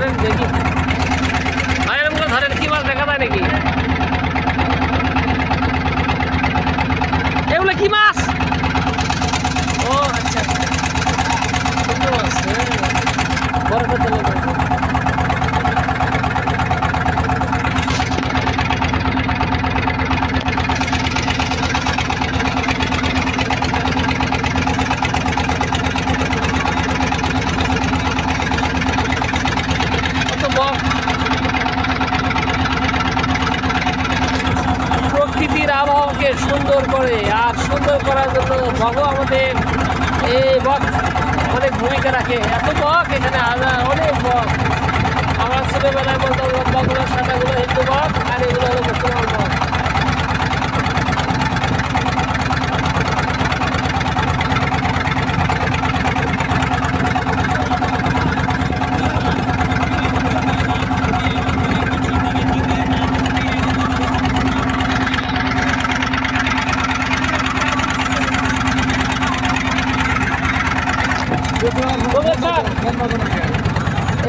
ধরেন দেখি ভাই, এরকম করে ধরেন। কি মাছ দেখা যায় নাকি? এগুলো কি মাছ? ও আচ্ছা, সুন্দর মাছ। বড়টা চলে প্রকৃতির আবহাওয়াকে সুন্দর করে, আর সুন্দর করার জন্য বক আমাদের এই বক অনেক ভূমিকা রাখে। এত বক এখানে অনেক বক। আমরা ছোটবেলায় বলতাম বকগুলো সাদাগুলো হিন্দু বক, আর এগুলো হলো মুসলমান বক।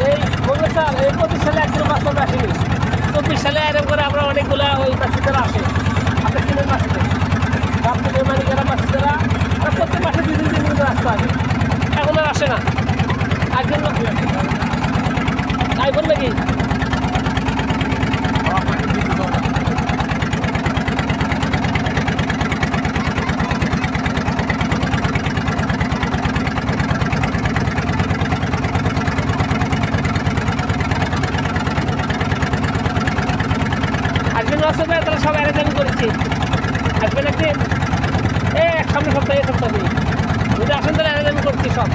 এই 25 সালে একজন বাস্তব আসেনি, 24 সালে এরকম করে আমরা অনেকগুলা ওই বাচ্চারা আসে। আপনার কিনের বাচ্চাদের বাচ্চাদের মালিকেরা বাচ্চারা প্রত্যেক মাসে 2-3 দিন করে আসতে হবে। এখন আর আসে না। একজন তাই বললে কি আসবে? তারা সব অ্যারেঞ্জ করেছি। আসবেন একদিন, এক সামনে সপ্তাহে সপ্তাহে যদি আসেন তাহলে অ্যারেঞ্জ করছি সব।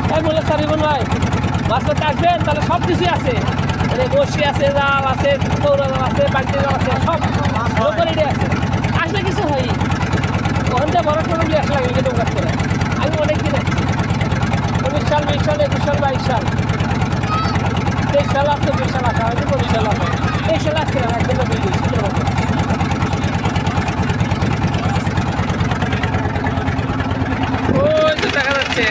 তাই বলে স্যার রিবন ভাই মাছ ধরতে আসবেন তাহলে সব কিছুই আছে, মানে বসি আছে, জাল আছে, কৌরা জাল আছে, বাড়িতে জাল আছে, সব লোকালিটি আছে। আসলে কিছু হয় ওখান থেকে বড় টোটো দিয়ে আসা লাগে কেটে কাজ করে। আমি অনেক দিন 19 সাল, 20 সাল, 21 সাল, 22 সাল, 23 সাল আসছে, 20 সাল আসা হয়নি, 25 সাল আসে, 23 সাল আসছিলাম একদিন না 2 দিন শীতের মধ্যে। ওই তো দেখা যাচ্ছে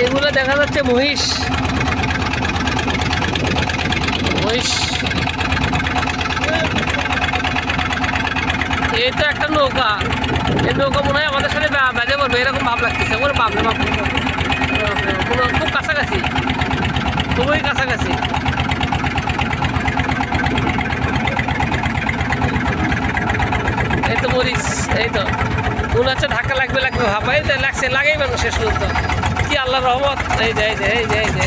এগুলো দেখা যাচ্ছে মহিষ। এই তো একটা নৌকা, এই নৌকা মনে হয় আমাদের সাথে বাজে পড়বে এরকম ভাব লাগতেছে। ওর বাপরে বাপ, খুব কাছাকাছি, খুবই কাছাকাছি। এই তো মরিচ, এই তো মনে হচ্ছে ধাক্কা লাগবে ভাব। এই লাগছে, লাগাই মানুষ শেষ পর্যন্ত। কি আল্লাহর রহমত। এই যে এই যে এই যে এই যে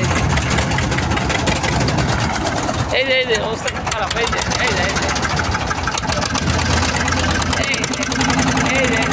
এই যে এই যে অবস্থা খারাপ। এই যে এই যে এই যে এই যে